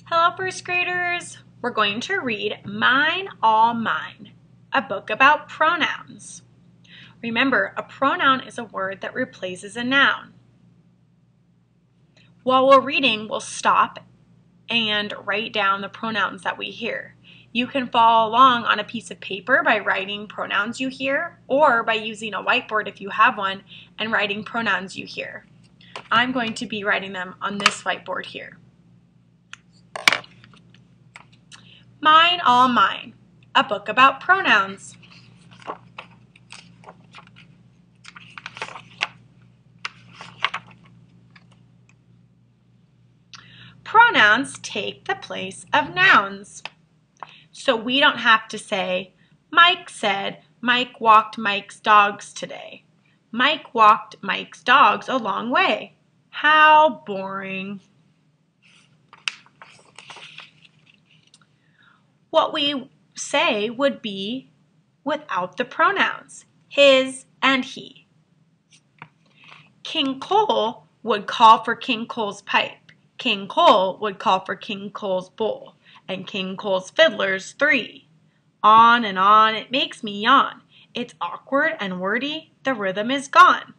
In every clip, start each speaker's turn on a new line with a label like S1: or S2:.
S1: Hello, first graders. We're going to read Mine, All Mine, a book about pronouns. Remember, a pronoun is a word that replaces a noun. While we're reading, we'll stop and write down the pronouns that we hear. You can follow along on a piece of paper by writing pronouns you hear, or by using a whiteboard if you have one and writing pronouns you hear. I'm going to be writing them on this whiteboard here. Mine, All Mine, a book about pronouns. Pronouns take the place of nouns. So we don't have to say, Mike said Mike walked Mike's dogs today. Mike walked Mike's dogs a long way. How boring. What we say would be without the pronouns, his and he. King Cole would call for King Cole's pipe. King Cole would call for King Cole's bowl. And King Cole's fiddlers 3. On and on, it makes me yawn. It's awkward and wordy, the rhythm is gone.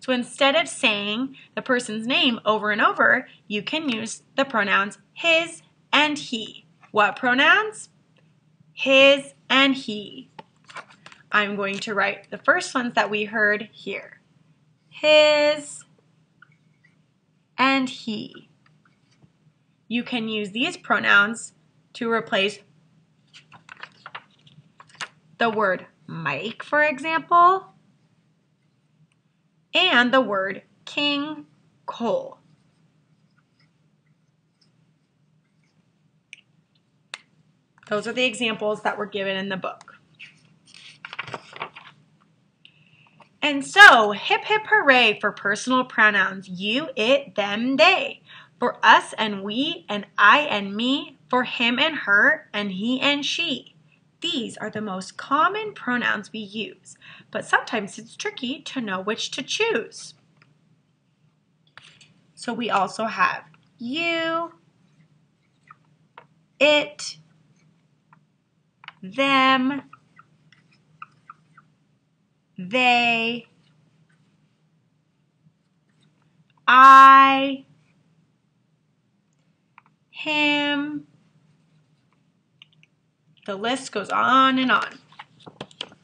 S1: So instead of saying the person's name over and over, you can use the pronouns his and he. What pronouns? His and he. I'm going to write the first ones that we heard here. His and he. You can use these pronouns to replace the word Mike, for example, and the word King Cole. Those are the examples that were given in the book. And so, hip hip hooray for personal pronouns, you, it, them, they. For us and we and I and me, for him and her and he and she. These are the most common pronouns we use, but sometimes it's tricky to know which to choose. So we also have you, it, them, they, I, him. The list goes on and on.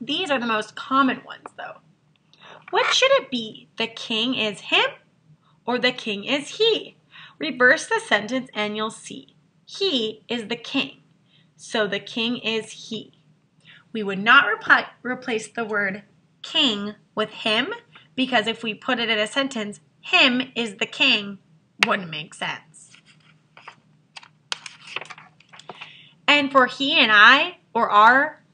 S1: These are the most common ones, though. What should it be? The king is him or the king is he? Reverse the sentence and you'll see. He is the king, so the king is he. We would not replace the word king with him, because if we put it in a sentence, him is the king, wouldn't make sense. And for he and I, or are,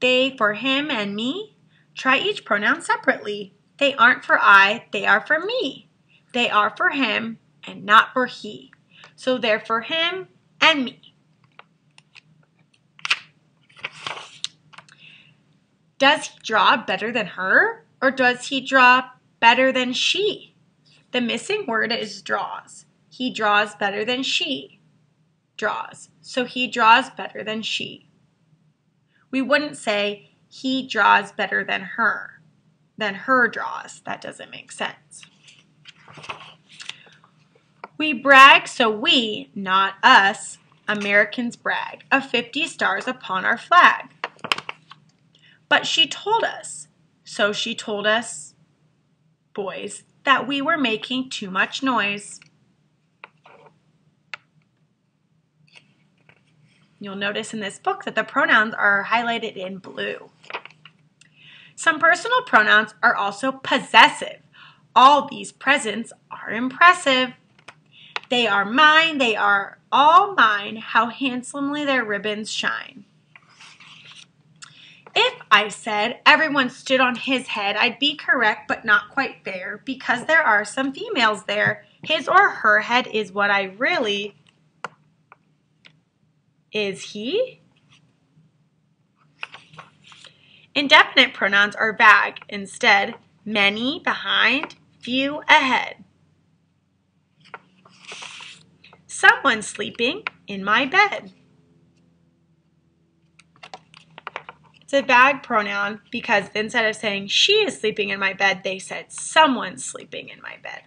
S1: they for him and me, try each pronoun separately. They aren't for I, they are for me. They are for him and not for he. So they're for him and me. Does he draw better than her, or does he draw better than she? The missing word is draws. He draws better than she draws. So he draws better than she. We wouldn't say he draws better than her draws. That doesn't make sense. We brag, so we, not us, Americans brag, of 50 stars upon our flag. But she told us, so she told us, boys, that we were making too much noise. You'll notice in this book that the pronouns are highlighted in blue. Some personal pronouns are also possessive. All these presents are impressive. They are mine, they are all mine, how handsomely their ribbons shine. If I said everyone stood on his head, I'd be correct but not quite fair, because there are some females there. His or her head is what I really... Is he? Indefinite pronouns are vague. Instead, many behind, few ahead. Someone's sleeping in my bed. It's a bad pronoun because instead of saying she is sleeping in my bed, they said someone's sleeping in my bed.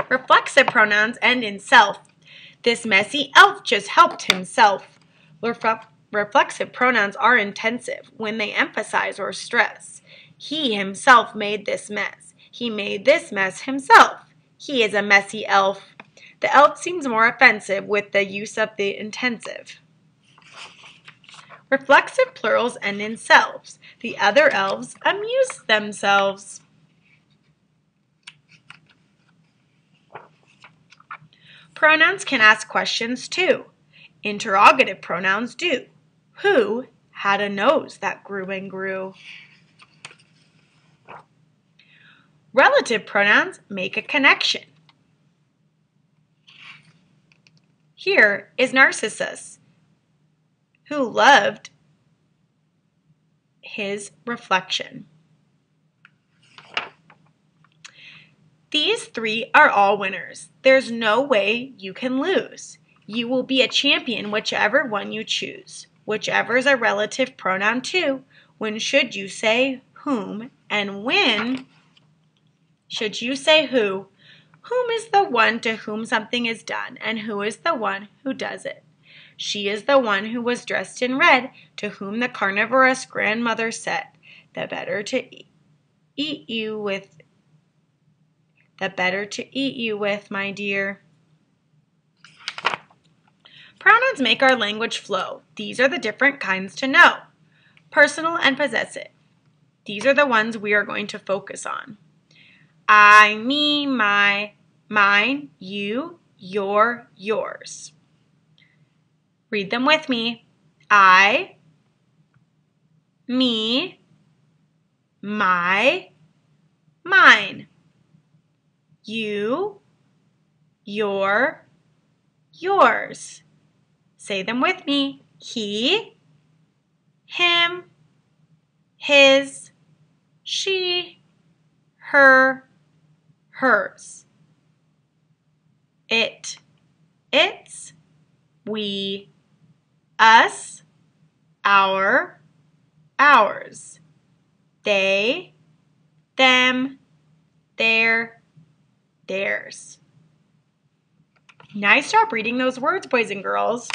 S1: Reflexive pronouns end in self. This messy elf just helped himself. Reflexive pronouns are intensive when they emphasize or stress. He himself made this mess. He made this mess himself. He is a messy elf. The elf seems more offensive with the use of the intensive. Reflexive plurals end in selves. The other elves amuse themselves. Pronouns can ask questions too. Interrogative pronouns do. Who had a nose that grew and grew? Relative pronouns make a connection. Here is Narcissus, who loved his reflection. These three are all winners. There's no way you can lose. You will be a champion whichever one you choose. Whichever is a relative pronoun too. When should you say whom, and when should you say who? Whom is the one to whom something is done, and who is the one who does it? She is the one who was dressed in red, to whom the carnivorous grandmother said, The better to eat you with, my dear. Pronouns make our language flow. These are the different kinds to know. Personal and possessive. These are the ones we are going to focus on. I, me, my, mine, you, your, yours. Read them with me. I, me, my, mine. You, your, yours. Say them with me. He, him, his, she, her, hers. It, its, we, us, our, ours. They, them, their, theirs. Nice job reading those words, boys and girls.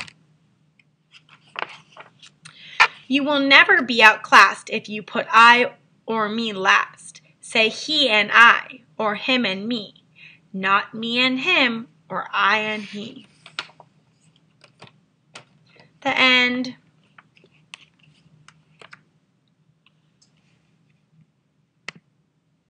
S1: You will never be outclassed if you put I or me last. Say he and I, or him and me, not me and him, or I and he. The end.